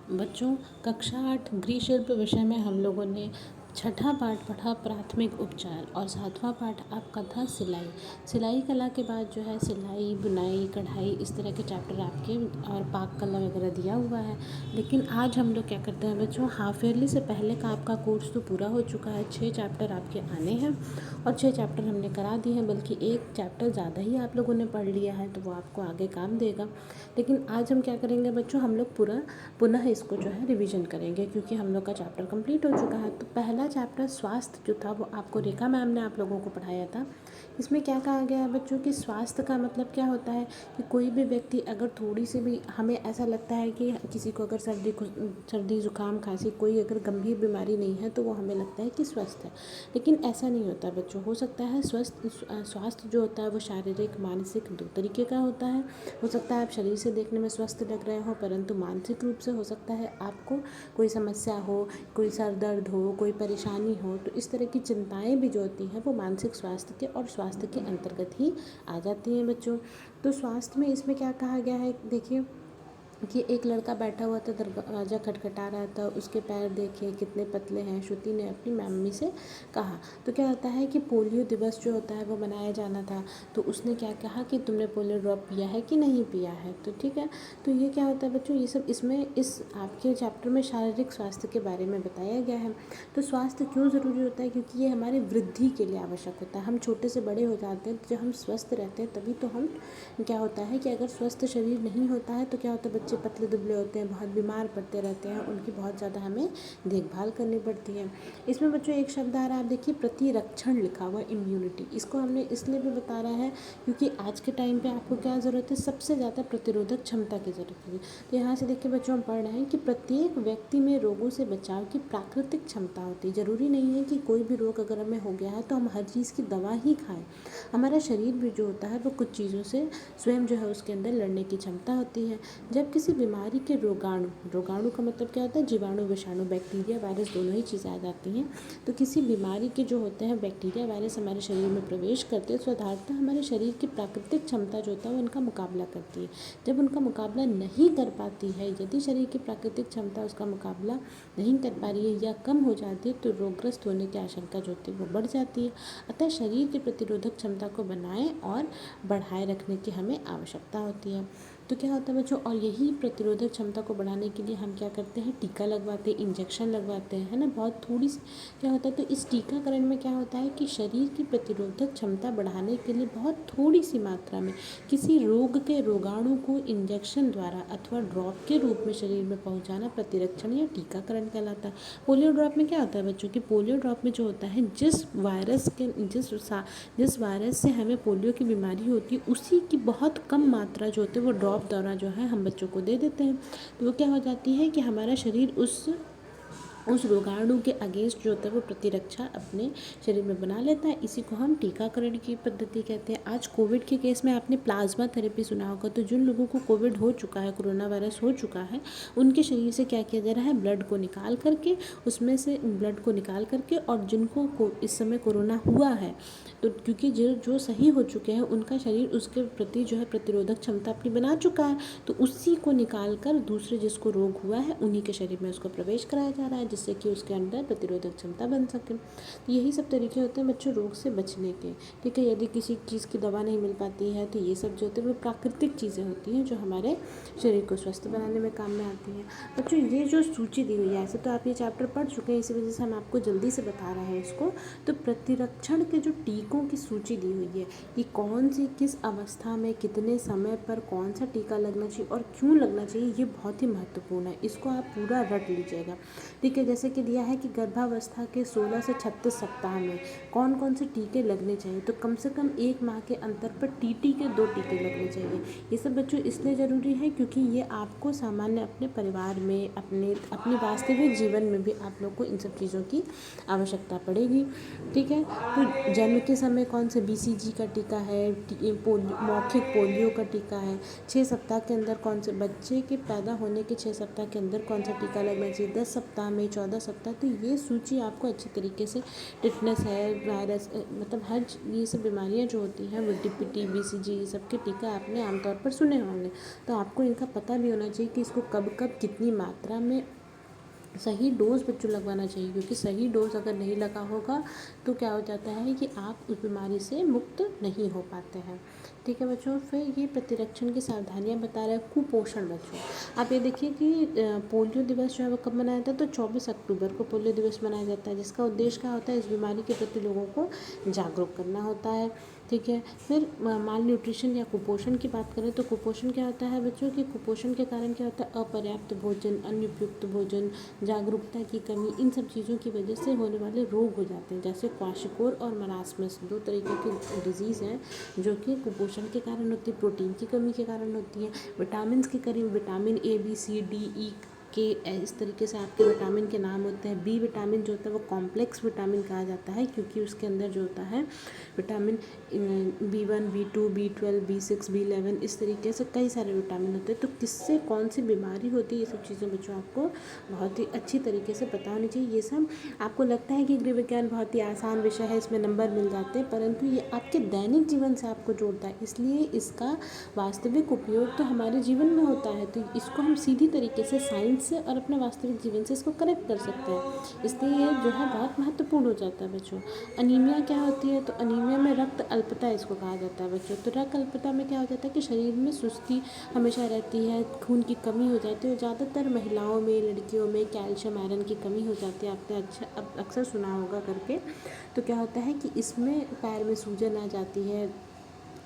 बच्चों, कक्षा 8 गृह शिल्प विषय में हम लोगों ने छठा पाठ पढ़ा प्राथमिक उपचार और सातवां पाठ आपका था सिलाई। सिलाई कला के बाद जो है सिलाई, बुनाई, कढ़ाई इस तरह के चैप्टर आपके और पाक कला वगैरह दिया हुआ है। लेकिन आज हम लोग क्या करते हैं बच्चों, हाफ ईयरली से पहले का आपका कोर्स तो पूरा हो चुका है। 6 चैप्टर आपके आने हैं और 6 चैप्टर हमने करा दिए हैं, बल्कि एक चैप्टर ज़्यादा ही आप लोगों ने पढ़ लिया है तो वो आपको आगे काम देगा। लेकिन आज हम क्या करेंगे बच्चों, हम लोग पूरा पुनः इसको जो है रिवीजन करेंगे, क्योंकि हम लोग का चैप्टर कंप्लीट हो चुका है। तो पहला चैप्टर स्वास्थ्य जो था वो आपको रेखा मैम ने आप लोगों को पढ़ाया था। इसमें क्या कहा गया है बच्चों कि स्वास्थ्य का मतलब क्या होता है कि कोई भी व्यक्ति अगर थोड़ी सी भी, हमें ऐसा लगता है कि किसी को अगर सर्दी जुकाम खांसी कोई अगर गंभीर बीमारी नहीं है तो वो हमें लगता है कि स्वस्थ है, लेकिन ऐसा नहीं होता बच्चों। हो सकता है स्वास्थ्य जो होता है वो शारीरिक मानसिक दो तरीके का होता है। हो सकता है आप शरीर से देखने में स्वस्थ लग रहे हो, परंतु मानसिक रूप से हो सकता है आपको कोई समस्या हो, कोई सर दर्द हो, कोई परेशानी हो। तो इस तरह की चिंताएं भी जो होती हैं वो मानसिक स्वास्थ्य के और स्वास्थ्य के अंतर्गत ही आ जाती हैं बच्चों। तो स्वास्थ्य में इसमें क्या कहा गया है, देखिए कि एक लड़का बैठा हुआ था, दरवाज़ा खटखटा रहा था, उसके पैर देखे कितने पतले हैं। श्रुति ने अपनी मम्मी से कहा। तो क्या होता है कि पोलियो दिवस जो होता है वो मनाया जाना था, तो उसने क्या कहा कि तुमने पोलियो ड्रॉप पिया है कि नहीं पिया है। तो ठीक है, तो ये क्या होता है बच्चों, ये सब इसमें इस आपके चैप्टर में शारीरिक स्वास्थ्य के बारे में बताया गया है। तो स्वास्थ्य क्यों ज़रूरी होता है, क्योंकि ये हमारी वृद्धि के लिए आवश्यक होता है। हम छोटे से बड़े हो जाते हैं, जब हम स्वस्थ रहते हैं तभी तो हम, क्या होता है कि अगर स्वस्थ शरीर नहीं होता है तो क्या होता है, बच्चे पतले दुबले होते हैं, बहुत बीमार पड़ते रहते हैं, उनकी बहुत ज़्यादा हमें देखभाल करनी पड़ती है। इसमें बच्चों एक शब्द आ रहा है, आप देखिए प्रतिरक्षण लिखा हुआ, इम्यूनिटी। इसको हमने इसलिए भी बता रहा है क्योंकि आज के टाइम पे आपको क्या ज़रूरत है, सबसे ज़्यादा प्रतिरोधक क्षमता की ज़रूरत है। तो यहाँ से देखिए बच्चों हम पढ़ रहे हैं कि प्रत्येक व्यक्ति में रोगों से बचाव की प्राकृतिक क्षमता होती है। ज़रूरी नहीं है कि कोई भी रोग अगर हमें हो गया है तो हम हर चीज़ की दवा ही खाएं। हमारा शरीर भी जो होता है वो कुछ चीज़ों से स्वयं जो है उसके अंदर लड़ने की क्षमता होती है। जब किसी बीमारी के रोगाणु का मतलब क्या होता है, जीवाणु, विषाणु, बैक्टीरिया, वायरस दोनों ही चीज़ें आ जाती हैं। तो किसी बीमारी के जो होते हैं बैक्टीरिया वायरस हमारे शरीर में प्रवेश करते हैं, साधारणतः हमारे शरीर की प्राकृतिक क्षमता जो होता है वो उनका मुकाबला करती है। जब उनका मुकाबला नहीं कर पाती है, यदि शरीर की प्राकृतिक क्षमता उसका मुकाबला नहीं कर पा रही है या कम हो जाती है, तो रोगग्रस्त होने की आशंका जो होती है वो बढ़ जाती है। अतः शरीर की प्रतिरोधक क्षमता को बनाए और बढ़ाए रखने की हमें आवश्यकता होती है। तो क्या होता है बच्चों, और यही प्रतिरोधक क्षमता को बढ़ाने के लिए हम क्या करते हैं, टीका लगवाते हैं, इंजेक्शन लगवाते हैं, है ना। बहुत थोड़ी सी क्या होता है, तो इस टीकाकरण में क्या होता है कि शरीर की प्रतिरोधक क्षमता बढ़ाने के लिए बहुत थोड़ी सी मात्रा में किसी रोग के रोगाणु को इंजेक्शन द्वारा अथवा ड्रॉप के रूप में शरीर में पहुँचाना प्रतिरक्षण या टीकाकरण कहलाता है। पोलियो ड्रॉप में क्या होता है बच्चों, कि पोलियो ड्रॉप में जो होता है, जिस वायरस से हमें पोलियो की बीमारी होती है उसी की बहुत कम मात्रा जो होती है वो ड्रॉप द्वारा जो है हम बच्चों को दे देते हैं। तो वो क्या हो जाती है कि हमारा शरीर उस रोगाणु के अगेंस्ट जो होता है वो प्रतिरक्षा अपने शरीर में बना लेता है। इसी को हम टीकाकरण की पद्धति कहते हैं। आज कोविड के केस में आपने प्लाज्मा थेरेपी सुना होगा। तो जिन लोगों को कोविड हो चुका है, कोरोना वायरस हो चुका है, उनके शरीर से क्या किया जा रहा है, ब्लड को निकाल करके, उसमें से ब्लड को निकाल करके, और जिनको इस समय कोरोना हुआ है, तो क्योंकि जो सही हो चुके हैं उनका शरीर उसके प्रति जो है प्रतिरोधक क्षमता अपनी बना चुका है, तो उसी को निकाल कर दूसरे जिसको रोग हुआ है उन्हीं के शरीर में उसको प्रवेश कराया जा रहा है, जिससे कि उसके अंदर प्रतिरोधक क्षमता बन सके। तो यही सब तरीके होते हैं बच्चों रोग से बचने के। ठीक है, यदि किसी चीज़ की दवा नहीं मिल पाती है तो ये सब जो होते हैं वो प्राकृतिक चीज़ें होती हैं जो हमारे शरीर को स्वस्थ बनाने में काम में आती हैं। बच्चों ये जो सूची दी हुई है, ऐसे तो आप ये चैप्टर पढ़ चुके हैं, इसी वजह से हम आपको जल्दी से बता रहे हैं इसको। तो प्रतिरक्षण के जो टीकों की सूची दी हुई है कि कौन सी किस अवस्था में कितने समय पर कौन सा टीका लगना चाहिए और क्यों लगना चाहिए, ये बहुत ही महत्वपूर्ण है। इसको आप पूरा रट लीजिएगा। ठीक है, जैसे कि दिया है कि गर्भावस्था के 16 से 36 सप्ताह में कौन कौन से टीके लगने चाहिए, तो कम से कम 1 माह के अंतर पर टीटी के 2 टीके लगने चाहिए। ये सब बच्चों इसलिए ज़रूरी है क्योंकि ये आपको सामान्य अपने परिवार में, अपनी वास्तविक जीवन में भी आप लोग को इन सब चीज़ों की आवश्यकता पड़ेगी। ठीक है, तो जन्म के समय कौन से BCG का टीका है, मौखिक पोलियो का टीका है, 6 सप्ताह के अंदर कौन से बच्चे के पैदा होने के 6 सप्ताह के अंदर कौन सा टीका लगना चाहिए, 10 सप्ताह में, 14 सप्ताह, तो ये सूची आपको अच्छी तरीके से टिटनेस है, वायरस मतलब हर ये सब बीमारियाँ जो होती हैं, वो DPT, BCG, ये सब के टीका आपने आमतौर पर सुने होंगे। तो आपको इनका पता भी होना चाहिए कि इसको कब कब कितनी मात्रा में सही डोज़ बच्चों लगवाना चाहिए, क्योंकि सही डोज़ अगर नहीं लगा होगा तो क्या हो जाता है कि आप उस बीमारी से मुक्त नहीं हो पाते हैं। ठीक है बच्चों, फिर ये प्रतिरक्षण की सावधानियां बता रहे हैं। कुपोषण बच्चों, आप ये देखिए कि पोलियो दिवस जो है वो कब मनाया जाता है, तो 24 अक्टूबर को पोलियो दिवस मनाया जाता है, जिसका उद्देश्य क्या होता है, इस बीमारी के प्रति लोगों को जागरूक करना होता है। ठीक है, फिर माल न्यूट्रिशन या कुपोषण की बात करें तो कुपोषण क्या होता है बच्चों कि कुपोषण के कारण क्या होता है, अपर्याप्त भोजन, अनुपयुक्त भोजन, जागरूकता की कमी, इन सब चीज़ों की वजह से होने वाले रोग हो जाते हैं, जैसे क्वाशिकोर और मरासमस, 2 तरीके की डिजीज़ हैं जो कि कुपोषण के कारण होती है, प्रोटीन की कमी के कारण होती है, विटामिन की कमी, vitamin A, B, C, D, E के इस तरीके से आपके विटामिन के नाम होते हैं। बी विटामिन जो होता है वो कॉम्प्लेक्स विटामिन कहा जाता है, क्योंकि उसके अंदर जो होता है vitamin B1, B2, B12, B6, B11, इस तरीके से कई सारे विटामिन होते हैं। तो किससे कौन सी बीमारी होती है, ये सब चीज़ें बच्चों आपको बहुत ही अच्छी तरीके से पता होनी चाहिए। ये सब आपको लगता है कि गृह विज्ञान बहुत ही आसान विषय है, इसमें नंबर मिल जाते हैं, परंतु ये आपके दैनिक जीवन से आपको जोड़ता है, इसलिए इसका वास्तविक उपयोग तो हमारे जीवन में होता है। तो इसको हम सीधी तरीके से साइंस से और अपने वास्तविक जीवन से इसको कनेक्ट कर सकते हैं, इसलिए ये जो है बहुत महत्वपूर्ण हो जाता है बच्चों। अनीमिया क्या होती है, तो अनीमिया में रक्त अल्पता इसको कहा जाता है बच्चों। तो रक्त अल्पता में क्या हो जाता है कि शरीर में सुस्ती हमेशा रहती है, खून की कमी हो जाती है, और ज़्यादातर महिलाओं में, लड़कियों में कैल्शियम आयरन की कमी हो जाती है, आपने अक्सर सुना होगा करके। तो क्या होता है कि इसमें पैर में सूजन आ जाती है,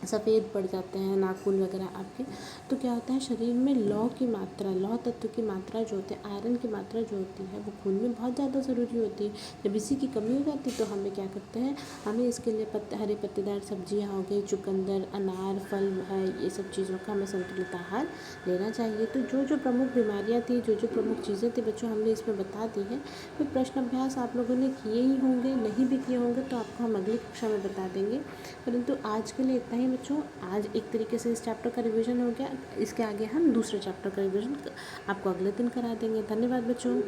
सफ़ेद पड़ जाते हैं नाखून वगैरह आपके। तो क्या होता है, शरीर में लौह तत्व की मात्रा जो होती है, आयरन की मात्रा जो होती है, वो खून में बहुत ज़्यादा ज़रूरी होती है। जब इसी की कमी हो जाती है तो हमें क्या करते हैं, हमें इसके लिए हरे पत्तेदार सब्जियां हो गई, चुकंदर, अनार, फल है, ये सब चीज़ों का हमें संतुलित आहार लेना चाहिए। तो जो जो प्रमुख बीमारियाँ थी, जो जो प्रमुख चीज़ें थी बच्चों, हमने इसमें बता दी है। फिर प्रश्न अभ्यास आप लोगों ने किए ही होंगे, नहीं भी किए होंगे तो आपको हम अगली कक्षा में बता देंगे, परंतु आज के लिए इतना ही बच्चों। आज एक तरीके से इस चैप्टर का रिवीजन हो गया, इसके आगे हम दूसरे चैप्टर का रिवीजन आपको अगले दिन करा देंगे। धन्यवाद बच्चों।